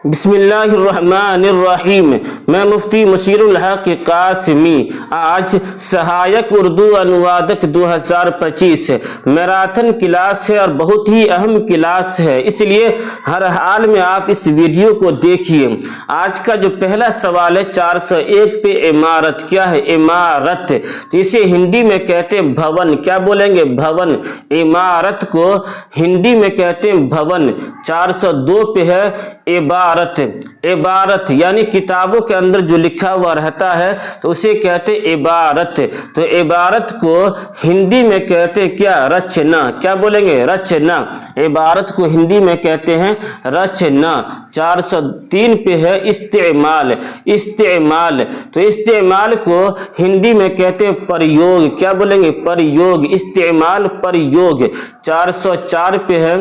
बिस्मिल्लाहिर्रहमानिर्रहीम। मैं मुफ्ती मुशीरुल हक कासमी आज सहायक उर्दू अनुवादक 2025 मैराथन क्लास है और बहुत ही अहम क्लास है, इसलिए हर हाल में आप इस वीडियो को देखिए। आज का जो पहला सवाल है 401 पे इमारत क्या है? इमारत, तो इसे हिंदी में कहते हैं भवन। क्या बोलेंगे? भवन। इमारत को हिंदी में कहते हैं भवन। 402 पे है इबारत। इबारत यानी किताबों के अंदर जो लिखा हुआ रहता है तो उसे कहते इबारत। तो इबारत को हिंदी में कहते क्या? रचना। क्या बोलेंगे? रचना। इबारत को हिंदी में कहते हैं रचना। 403 पे है इस्तेमाल। इस्तेमाल, तो इस्तेमाल को हिंदी में कहते हैं प्रयोग। क्या बोलेंगे? प्रयोग। इस्तेमाल, प्रयोग। 404 पे है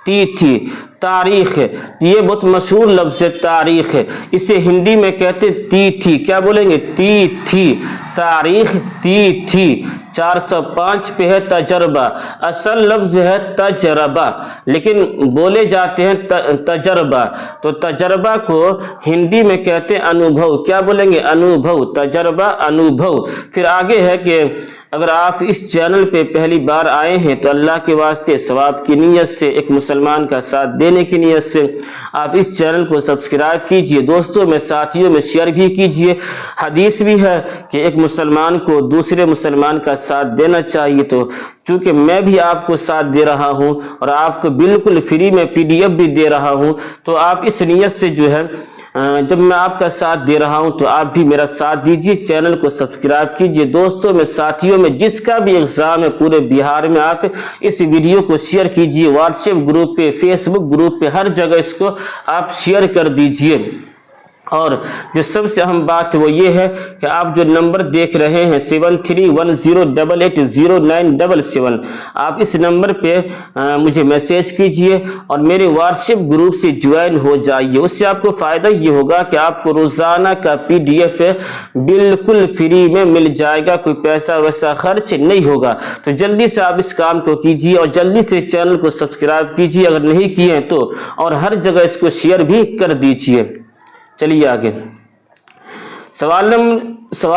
तिथि, तारीख। ये बहुत मशहूर लफ्ज है तारीख, इसे हिंदी में कहते तिथि। क्या बोलेंगे? तिथि, तारीख, तिथि। 405 पे है तजर्बा। असल लफ्ज है तजर्बा, लेकिन बोले जाते हैं तजर्बा। तो तजर्बा को हिंदी में कहते हैं अनुभव। क्या बोलेंगे? अनुभव। तजर्बा, अनुभव। फिर आगे है कि अगर आप इस चैनल पे पहली बार आए हैं तो अल्लाह के वास्ते सवाब की नीयत से, एक मुसलमान का साथ देने की नीयत से आप इस चैनल को सब्सक्राइब कीजिए, दोस्तों में, साथियों में शेयर भी कीजिए। हदीस भी है कि एक मुसलमान को दूसरे मुसलमान का साथ देना चाहिए। तो चूंकि मैं भी आपको साथ दे रहा हूं और आपको बिल्कुल फ्री में PDF भी दे रहा हूं, तो आप इस नीयत से जो है जब मैं आपका साथ दे रहा हूं तो आप भी मेरा साथ दीजिए, चैनल को सब्सक्राइब कीजिए। दोस्तों में, साथियों में, जिसका भी एग्जाम है पूरे बिहार में, आप इस वीडियो को शेयर कीजिए। व्हाट्सएप ग्रुप पे, फेसबुक ग्रुप पे, हर जगह इसको आप शेयर कर दीजिए। और जो सबसे अहम बात है वो ये है कि आप जो नंबर देख रहे हैं 7310880977, आप इस नंबर पे मुझे मैसेज कीजिए और मेरे व्हाट्सएप ग्रुप से ज्वाइन हो जाइए। उससे आपको फ़ायदा ये होगा कि आपको रोज़ाना का PDF बिल्कुल फ्री में मिल जाएगा, कोई पैसा वैसा खर्च नहीं होगा। तो जल्दी से आप इस काम को कीजिए और जल्दी से चैनल को सब्सक्राइब कीजिए अगर नहीं किए हैं तो, और हर जगह इसको शेयर भी कर दीजिए। चलिए आगे। सवाल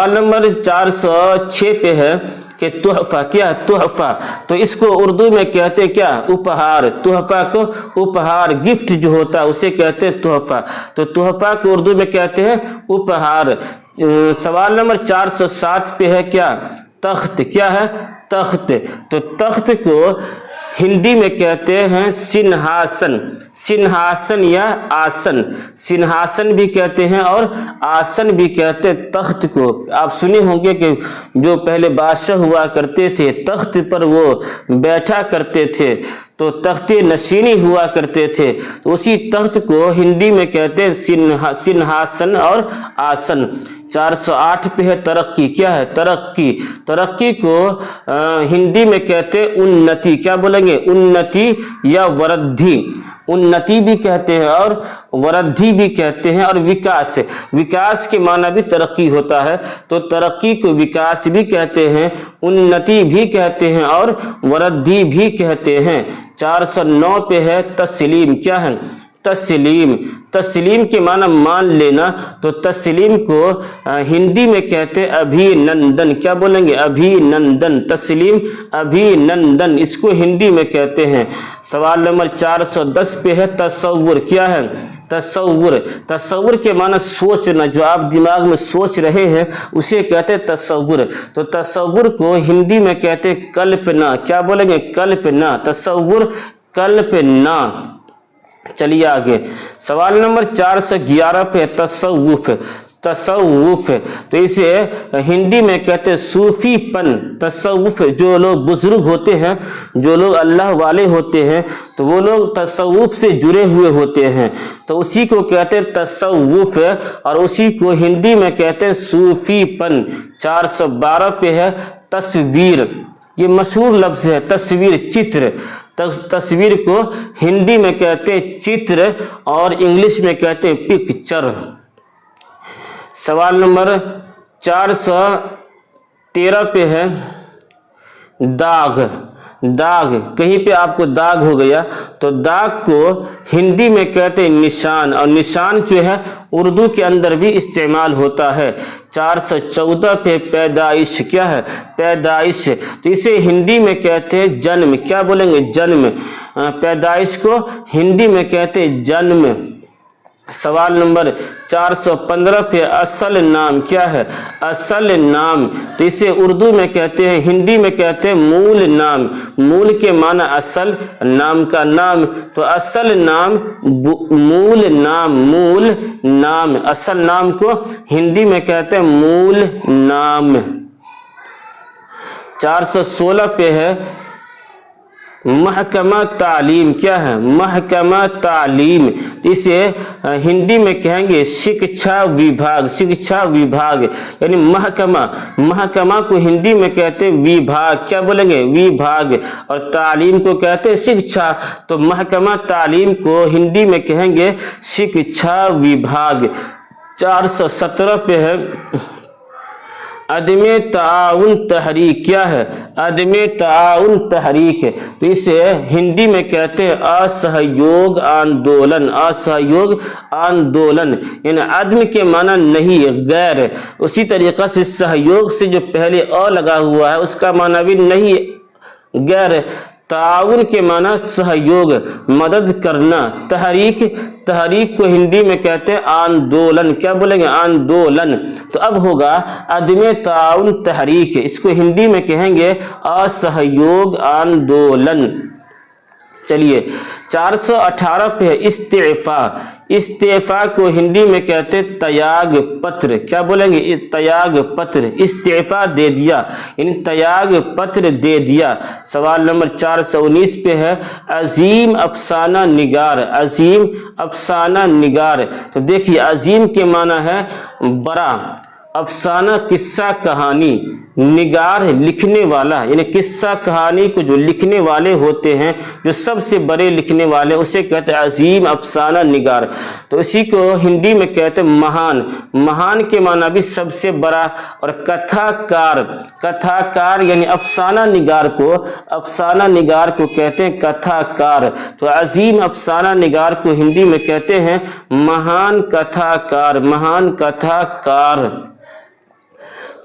नंबर 406 पे है कि तोहफा। क्या? तोहफा, तो इसको उर्दू में कहते हैं क्या? उपहार। तोहफा को उपहार, गिफ्ट जो होता है उसे कहते हैं तोहफा। तो तोहफा को उर्दू में कहते हैं उपहार। सवाल नंबर 407 पे है क्या? तख्त। क्या है? तख्त, तो तख्त को हिंदी में कहते हैं सिंहासन। सिंहासन या आसन, सिंहासन भी कहते हैं और आसन भी कहते हैं तख्त को। आप सुने होंगे कि जो पहले बादशाह हुआ करते थे तख्त पर वो बैठा करते थे, तो तख्ते नशीनी हुआ करते थे। तो उसी तख्त को हिंदी में कहते हैं सिंहासन और आसन। 408 पे है तरक्की। क्या है? तरक्की। तरक्की को हिंदी में कहते हैं उन्नति। क्या बोलेंगे? उन्नति या वृद्धि। उन्नति भी कहते हैं और वृद्धि भी कहते हैं। और विकास, विकास के माना भी तरक्की होता है, तो तरक्की को विकास भी कहते हैं, उन्नति भी कहते हैं और वृद्धि भी कहते हैं। 409 पे है तस्लीम। क्या है? तस्लीम। तस्लीम के माना मान लेना, तो तस्लीम को हिंदी में कहते हैं अभिनंदन। क्या बोलेंगे? अभिनंदन। तस्लीम, अभिनंदन, इसको हिंदी में कहते हैं। सवाल नंबर 410 पे है तसव्वुर। क्या है? तसव्वुर। तसव्वुर के माना सोचना, जो आप दिमाग में सोच रहे हैं उसे कहते हैं तसव्वुर। तो तसव्वुर को हिंदी में कहते हैं कल्पना। क्या बोलेंगे? कल्पना। तसव्वुर, कल्पना। चलिए आगे। सवाल नंबर 411 पे तसव्वुफ। तसव्वुफ, तो इसे हिंदी में कहते हैं सूफीपन। तसव्वुफ, जो लोग बुजुर्ग होते हैं, जो लोग अल्लाह वाले होते हैं, तो वो लोग तसव्वुफ से जुड़े हुए होते हैं, तो उसी को कहते हैं तसव्वुफ और उसी को हिंदी में कहते हैं सूफीपन। 412 पे है तस्वीर। ये मशहूर लफ्ज है तस्वीर, चित्र। तस्वीर को हिंदी में कहते हैं चित्र और इंग्लिश में कहते हैं पिक्चर। सवाल नंबर 413 पे है दाग। दाग, कहीं पे आपको दाग हो गया तो दाग को हिंदी में कहते हैं निशान, और निशान जो है उर्दू के अंदर भी इस्तेमाल होता है। 414 पे पैदाइश, क्या है? पैदाइश, तो इसे हिंदी में कहते हैं जन्म। क्या बोलेंगे? जन्म। पैदाइश को हिंदी में कहते हैं जन्म। सवाल नंबर 415 पे असल नाम, क्या है? असल नाम, तो इसे उर्दू में कहते हैं, हिंदी में कहते हैं मूल नाम। मूल के माना असल, नाम का नाम, तो असल नाम मूल नाम, मूल नाम। असल नाम को हिंदी में कहते हैं मूल नाम। 416 पे है महकमा तालीम, क्या है? महकमा तालीम, इसे हिंदी में कहेंगे शिक्षा विभाग। शिक्षा विभाग यानी महकमा, महकमा को हिंदी में कहते हैं विभाग। क्या बोलेंगे? विभाग। और तालीम को कहते हैं शिक्षा, तो महकमा तालीम को हिंदी में कहेंगे शिक्षा विभाग। 417 पे है अदमे ताउन तहरीक, क्या है? अदमे ताउन तहरीक, तो इसे हिंदी में कहते हैं असहयोग आंदोलन। असहयोग आंदोलन यानी अदम के माना नहीं, गैर। उसी तरीक़ा से सहयोग से जो पहले अ लगा हुआ है उसका माना भी नहीं, गैर। ताउन के माना सहयोग, मदद करना। तहरीक, तहरीक को हिंदी में कहते हैं आंदोलन। क्या बोलेंगे? आंदोलन। तो अब होगा अदमे ताउन तहरीक, इसको हिंदी में कहेंगे असहयोग आंदोलन। चलिए 418 पे है इस्तीफा। इस्तीफा को हिंदी में कहते त्याग पत्र। क्या बोलेंगे? त्याग पत्र, इस्तीफा दे दिया यानी त्याग पत्र दे दिया। सवाल नंबर 419 पे है अजीम अफसाना निगार। अजीम अफसाना निगार, तो देखिए अजीम के माना है बड़ा, अफसाना किस्सा कहानी, निगार लिखने वाला यानी किस्सा कहानी को जो लिखने वाले होते हैं, जो सबसे बड़े लिखने वाले, उसे कहते हैं अजीम अफसाना निगार। तो इसी को हिंदी में कहते हैं महान। महान के माना भी सबसे बड़ा। और कथाकार, कथाकार यानी अफसाना निगार को, अफसाना निगार को कहते हैं कथाकार। तो अजीम अफसाना निगार को हिंदी में कहते हैं महान कथाकार, महान कथाकार।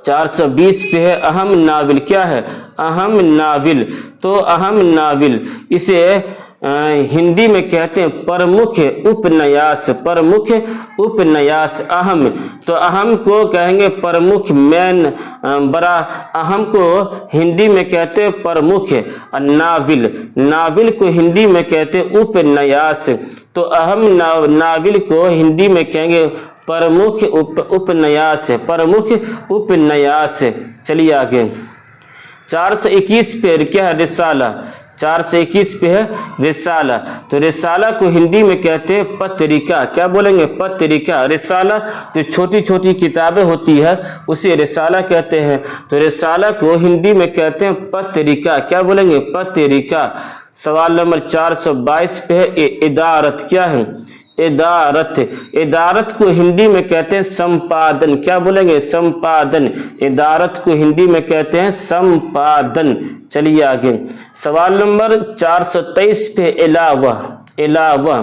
420 पे है अहम नाविल। क्या है? अहम नाविल, तो अहम नाविल इसे हिंदी में कहते हैं प्रमुख उपन्यास। प्रमुख उपन्यास अहम, तो अहम को कहेंगे प्रमुख, मेन, बड़ा। अहम को हिंदी में कहते हैं प्रमुख। नाविल, नाविल को हिंदी में कहते हैं उपन्यास, तो अहम नाविल को हिंदी में कहेंगे प्रमुख उपन्यास, प्रमुख उपन्यास। चलिए आगे 421 पे क्या है? रिसाला। 421 पे है रिसाला, तो रिसाला को हिंदी में कहते हैं पत्रिका। क्या बोलेंगे? पत्रिका। रिसाला जो छोटी छोटी किताबें होती है उसे रिसाला कहते हैं, तो रिसाला को हिंदी में कहते हैं पत्रिका। क्या बोलेंगे? पत्रिका। सवाल नंबर 422 पे है इदारत। क्या है? इदारत। इदारत को हिंदी में कहते हैं संपादन। क्या बोलेंगे? संपादन। इदारत को हिंदी में कहते हैं संपादन। चलिए आगे सवाल नंबर 423 पे इलावा। इलावा,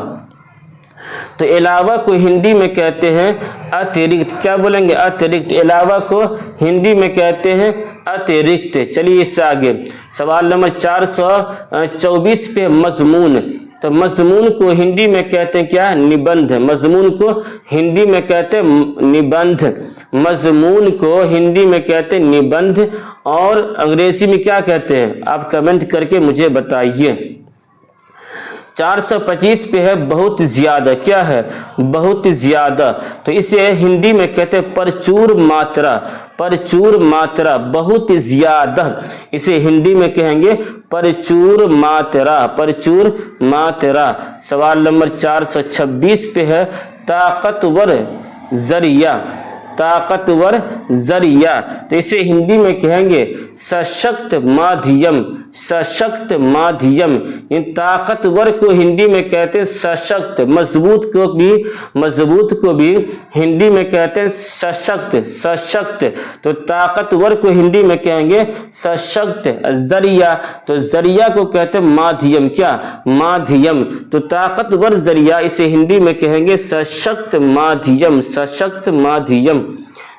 तो इलावा को हिंदी में कहते हैं अतिरिक्त। क्या बोलेंगे? अतिरिक्त। इलावा को हिंदी में कहते हैं अतिरिक्त। चलिए इससे आगे सवाल नंबर 424 पे मजमून, तो मजमून को हिंदी में कहते हैं क्या? निबंध। मजमून को हिंदी में कहते हैं निबंध। मजमून को हिंदी में कहते हैं निबंध, और अंग्रेजी में क्या कहते हैं? आप कमेंट करके मुझे बताइए। 425 पे है बहुत ज्यादा। क्या है? बहुत ज्यादा, तो इसे हिंदी में कहते हैं प्रचुर मात्रा। प्रचुर मात्रा, बहुत ज्यादा, इसे हिंदी में कहेंगे प्रचुर मात्रा। प्रचुर मात्रा। सवाल नंबर 426 पे है ताकतवर जरिया। ताकतवर जरिया, तो इसे हिंदी में कहेंगे सशक्त माध्यम, सशक्त माध्यम। इन ताकतवर को हिंदी में कहते हैं सशक्त, मजबूत को भी हिंदी में कहते हैं सशक्त, सशक्त। तो ताकतवर को हिंदी में कहेंगे सशक्त। जरिया, तो जरिया को कहते हैं माध्यम, क्या माध्यम। तो ताकतवर जरिया इसे हिंदी में कहेंगे सशक्त माध्यम, सशक्त माध्यम।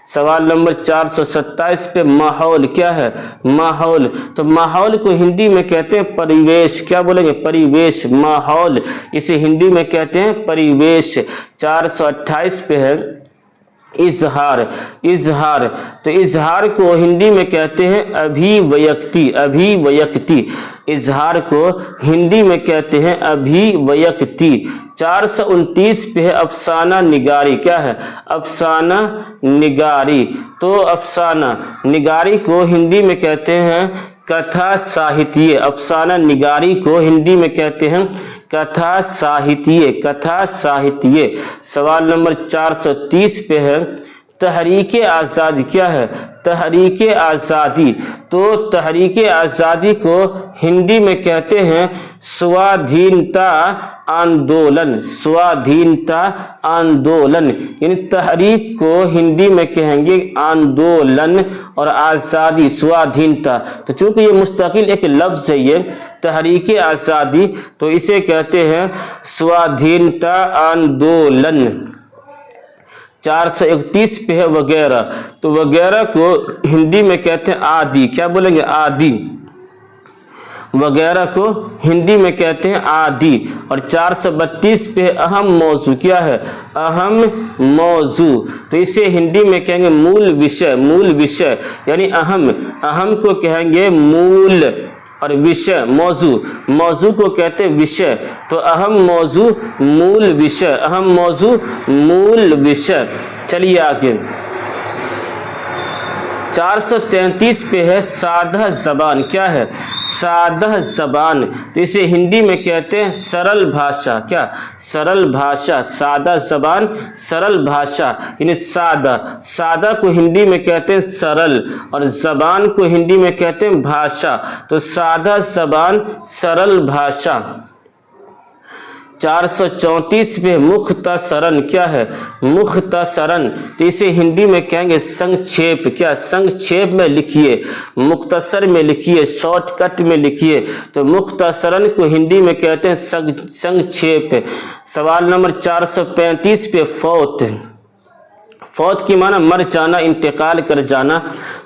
सवाल नंबर 427 पे माहौल क्या है, माहौल। तो माहौल को हिंदी में कहते हैं परिवेश, क्या बोलेंगे परिवेश, माहौल इसे हिंदी में कहते हैं परिवेश। 428 पे है इजहार, इजहार। तो इजहार को हिंदी में कहते हैं अभिव्यक्ति, अभिव्यक्ति। इजहार को हिंदी में कहते हैं अभिव्यक्ति। 429 पे है अफसाना निगारी, क्या है अफसाना निगारी। तो अफसाना निगारी को हिंदी में कहते हैं कथा साहित्य, अफसाना निगारी को हिंदी में कहते हैं कथा साहित्य, कथा साहित्य। सवाल नंबर 430 पे है तहरीक आज़ादी, क्या है तहरीक आज़ादी। तो तहरीक आज़ादी को हिंदी में कहते हैं स्वाधीनता आंदोलन, स्वाधीनता आंदोलन। यानी तहरीक को हिंदी में कहेंगे आंदोलन और आज़ादी स्वाधीनता। तो चूंकि ये मुस्तकिल एक लफ्ज़ है ये तहरीक आज़ादी, तो इसे कहते हैं स्वाधीनता आंदोलन। 431 पे है वगैरह। तो वगैरह को हिंदी में कहते हैं आदि, क्या बोलेंगे आदि। वगैरह को हिंदी में कहते हैं आदि। और 432 पे अहम मौजू, क्या है अहम मौजू। तो इसे हिंदी में कहेंगे मूल विषय, मूल विषय। यानी अहम, अहम को कहेंगे मूल और विषय मौजू, मौजू को कहते हैं विषय। तो अहम मौजू मूल विषय, अहम मौजू मूल विषय। चलिए आगे 433 पे है सादा जबान, क्या है सादा जबान। तो इसे हिंदी में कहते हैं सरल भाषा, क्या सरल भाषा। सादा जबान सरल भाषा, यानी सादा, सादा को हिंदी में कहते हैं सरल और जबान को हिंदी में कहते हैं भाषा। तो सादा जबान सरल भाषा। 434 पे मुख्तसरन, क्या है मुख्तसरन। तो इसे हिंदी में कहेंगे संक्षेप, क्या संक्षेप में लिखिए, मुख्तसर में लिखिए, शॉर्टकट में लिखिए। तो मुख्तसरन को हिंदी में कहते हैं संक्षेप। सवाल नंबर 435 पे फौत, फौत की माना मर जाना, इंतकाल कर जाना।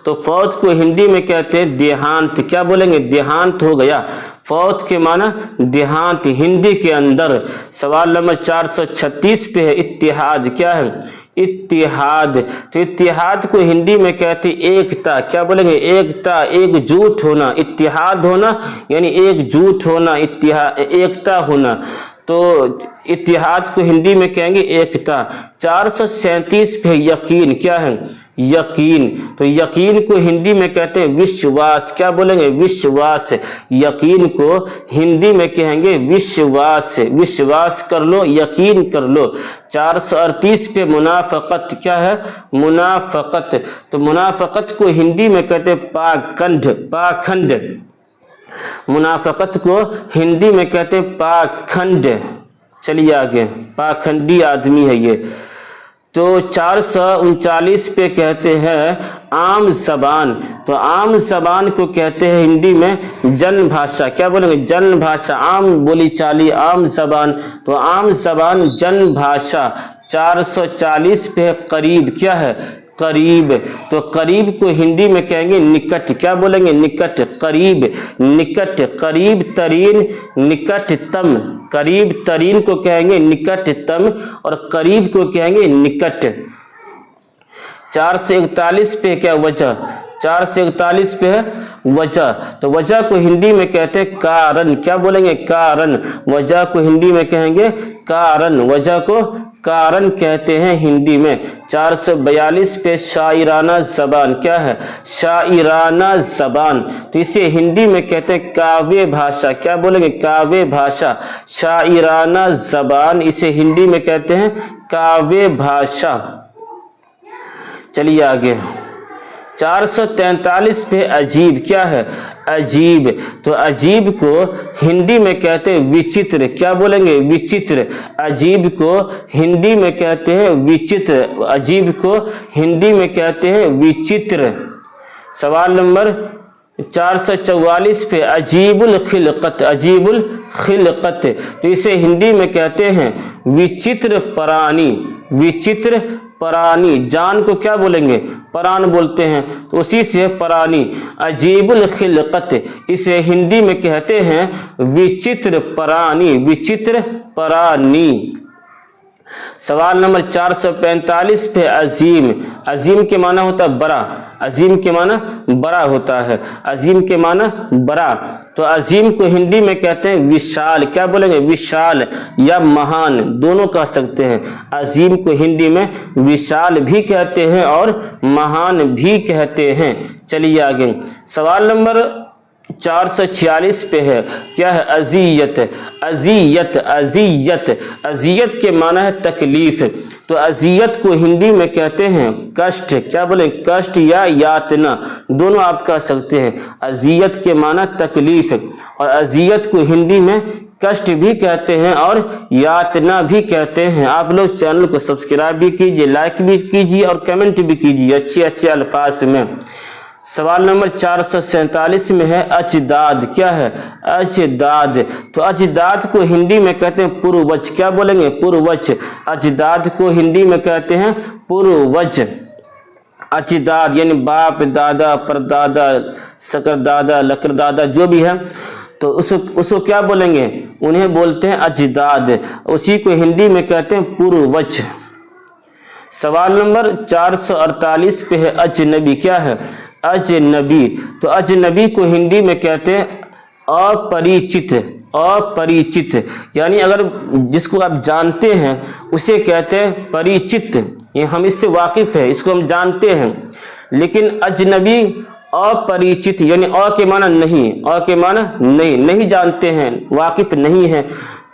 तो फौत को हिंदी में कहते हैं देहांत, क्या बोलेंगे देहांत हो गया। फौत के माना देहांत हिंदी के अंदर। सवाल नंबर 436 पे है इत्तिहाद, क्या है इत्तिहाद। तो इत्तिहाद को हिंदी में कहते हैं एकता, क्या बोलेंगे एकता, एकजुट होना। इत्तिहाद होना यानी एकजुट होना, इत्तिहाद एकता होना। तो इत्तिहाद को हिंदी में कहेंगे एकता। 437 पे यकीन, क्या है यकीन। तो यकीन को हिंदी में कहते हैं विश्वास, क्या बोलेंगे विश्वास। यकीन को हिंदी में कहेंगे विश्वास, विश्वास कर लो, यकीन कर लो। 438 पे मुनाफकत, क्या है मुनाफकत। तो मुनाफकत को हिंदी में कहते हैं पाखंड, पाखंड। मुनाफकत को हिंदी में कहते हैं पाखंड। चलिए आगे, पाखंडी आदमी है ये। तो 439 पे कहते हैं आम जबान। तो आम जबान को कहते हैं हिंदी में जन भाषा, क्या बोलेंगे जन भाषा, आम बोली चाली, आम जबान। तो आम जबान जन भाषा। 440 पे करीब, क्या है करीब। तो करीब को हिंदी में कहेंगे निकट, क्या बोलेंगे निकट, करीब निकट, करीब तरीन निकटतम। करीब तरीन को कहेंगे निकटतम और करीब को कहेंगे निकट। 441 पे क्या वजह, 441 पे है वजह। तो वजह को हिंदी में कहते हैं कारण, क्या बोलेंगे कारण। वजह को हिंदी में कहेंगे कारण, वजह को कारण कहते हैं हिंदी में। 442 पे शायराना जबान, क्या है शायराना जबान। तो इसे हिंदी में कहते हैं काव्य भाषा, क्या बोलेंगे काव्य भाषा। शायराना जबान इसे हिंदी में कहते हैं काव्य भाषा। चलिए आगे 443 पे अजीब क्या है? अजीब। तो अजीब को हिंदी में कहते हैं विचित्र। क्या बोलेंगे? विचित्र। अजीब को हिंदी में कहते हैं विचित्र। अजीब को हिंदी में कहते हैं विचित्र। सवाल नंबर 444 पे अजीबुल खिलकत। अजीबुल खिलकत, तो इसे हिंदी में कहते हैं विचित्र प्राणी। विचित्र प्राणी। जान को क्या बोलेंगे? प्राण बोलते हैं, तो उसी से प्राणी। अजीबुल खिलकत, इसे हिंदी में कहते हैं विचित्र प्राणी। विचित्र प्राणी। सवाल नंबर 445 पे अजीम। अजीम के माना होता है बड़ा। अजीम के माना बड़ा होता है। अजीम के माना बड़ा, तो अजीम को हिंदी में कहते हैं विशाल। क्या बोलेंगे? विशाल या महान, दोनों कह सकते हैं। अजीम को हिंदी में विशाल भी कहते हैं और महान भी कहते हैं। चलिए आगे सवाल नंबर 446 पे है क्या है? अजियत। अजियत। अजियत। अजियत के माना है तकलीफ। तो अजियत को हिंदी में कहते हैं कष्ट। क्या बोले? कष्ट या यातना, दोनों आप कह सकते हैं। अजियत के माना तकलीफ, और अजियत को हिंदी में कष्ट भी कहते हैं और यातना भी कहते हैं। आप लोग चैनल को सब्सक्राइब भी कीजिए, लाइक भी कीजिए और कमेंट भी कीजिए अच्छे अच्छे अल्फाज में। सवाल नंबर 447 में है अजदाद। क्या है? अजदाद। तो अजदाद को हिंदी में कहते हैं पूर्वज। क्या बोलेंगे? पूर्वज। अजदाद को हिंदी में कहते हैं पूर्वज। अजदाद यानी बाप, दादा, परदादा, सकरदादा, लकरदादा, जो भी है, तो उसको क्या बोलेंगे? उन्हें बोलते हैं अजदाद। उसी को हिंदी में कहते हैं पूर्वज। सवाल नंबर 448 पे है अजनबी। क्या है? अजनबी। तो अजनबी को हिंदी में कहते हैं अपरिचित। अपरिचित यानी अगर जिसको आप जानते हैं उसे कहते हैं परिचित। ये हम इससे वाकिफ है, इसको हम जानते हैं। लेकिन अजनबी अपरिचित यानी अ के माना नहीं, अ के माना नहीं, नहीं जानते हैं, वाकिफ नहीं है,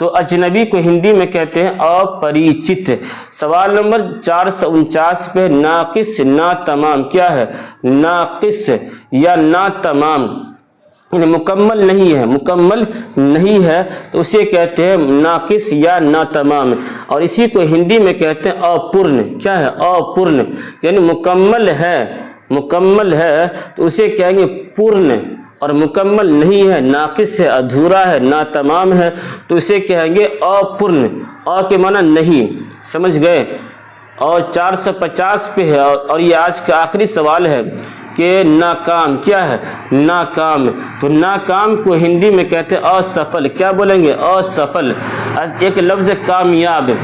तो अजनबी को हिंदी में कहते हैं अपरिचित। सवाल नंबर 449 पे नाकिस ना तमाम। क्या है? नाकिस या ना तमाम यानी मुकम्मल नहीं है। मुकम्मल नहीं है तो उसे कहते हैं नाकिस या ना तमाम, और इसी को हिंदी में कहते हैं अपूर्ण। क्या है? अपूर्ण यानी मुकम्मल है। मुकम्मल है तो उसे कहेंगे पूर्ण, और मुकम्मल नहीं है, नाकिस है, अधूरा है, ना तमाम है, तो उसे कहेंगे अपूर्ण। अ के माना नहीं। समझ गए? और 450 पे है, और ये आज का आखिरी सवाल है कि नाकाम। क्या है? नाकाम। तो नाकाम को हिंदी में कहते हैं असफल। क्या बोलेंगे? असफल। एक लफ्ज कामयाब।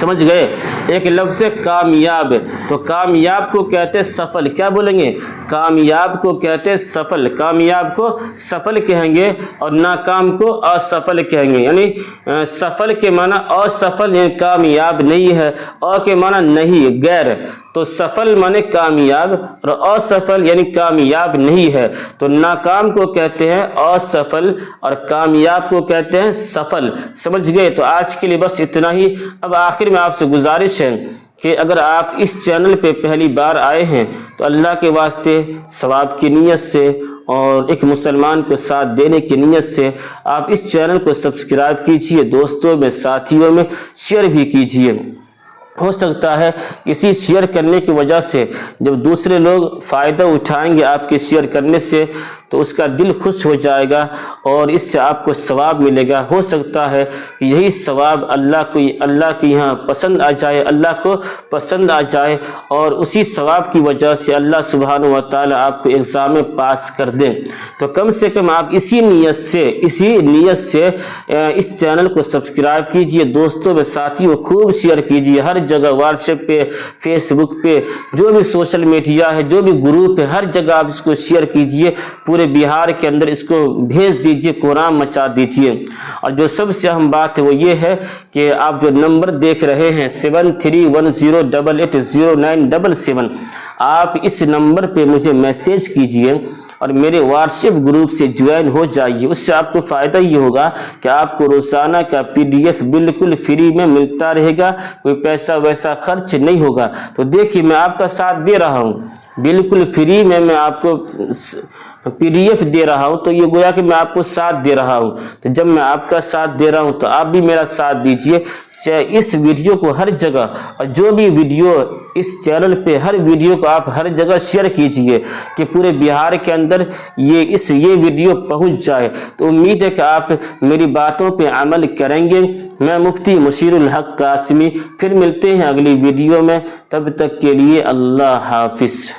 समझ गए? एक लफ्ज कामयाब। तो कामयाब को कहते हैं सफल। क्या बोलेंगे? कामयाब को कहते हैं सफल। कामयाब को सफल कहेंगे और नाकाम को असफल कहेंगे। यानी सफल के माना असफल यानी कामयाब नहीं है, अ के माना नहीं, गैर, तो सफल माने कामयाब और असफल यानी कामयाब नहीं है। तो नाकाम को कहते हैं असफल और कामयाब को कहते हैं सफल। समझ गए? तो आज के लिए बस इतना ही। अब आखिर में आपसे गुजारिश है कि अगर आप इस चैनल पे पहली बार आए हैं तो अल्लाह के वास्ते सवाब की नीयत से और एक मुसलमान को साथ देने की नीयत से आप इस चैनल को सब्सक्राइब कीजिए, दोस्तों में, साथियों में शेयर भी कीजिए। हो सकता है इसी शेयर करने की वजह से जब दूसरे लोग फ़ायदा उठाएंगे आपके शेयर करने से तो उसका दिल खुश हो जाएगा और इससे आपको सवाब मिलेगा। हो सकता है कि यही सवाब अल्लाह के यहाँ पसंद आ जाए, अल्लाह को पसंद आ जाए और उसी सवाब की वजह से अल्लाह सुब्हानहू व तआला आपको एग्ज़ाम में पास कर दें। तो कम से कम आप इसी नीयत से इस चैनल को सब्सक्राइब कीजिए, दोस्तों में, साथियों खूब शेयर कीजिए। हर जगह व्हाट्सएप पे, फेसबुक पे, जो भी सोशल मीडिया है, जो भी ग्रुप है, हर जगह आप इसको शेयर कीजिए। पूरे बिहार के अंदर इसको भेज दीजिए, कोराम मचा दीजिए। और जो सबसे अहम बात है वो ये है कि आप जो नंबर देख रहे हैं 7310880977, आप इस नंबर पे मुझे मैसेज कीजिए और मेरे व्हाट्सएप ग्रुप से ज्वाइन हो जाइए। उससे आपको फ़ायदा ये होगा कि आपको रोज़ाना का PDF बिल्कुल फ्री में मिलता रहेगा, कोई पैसा वैसा खर्च नहीं होगा। तो देखिए मैं आपका साथ दे रहा हूँ, बिल्कुल फ्री में मैं आपको PDF दे रहा हूं, तो ये गोया कि मैं आपको साथ दे रहा हूं। तो जब मैं आपका साथ दे रहा हूं तो आप भी मेरा साथ दीजिए, चाहे इस वीडियो को हर जगह, और जो भी वीडियो इस चैनल पे, हर वीडियो को आप हर जगह शेयर कीजिए कि पूरे बिहार के अंदर ये वीडियो पहुंच जाए। तो उम्मीद है कि आप मेरी बातों पे अमल करेंगे। मैं मुफ्ती मुशीरुल हक कासमी, फिर मिलते हैं अगली वीडियो में, तब तक के लिए अल्लाह हाफिज।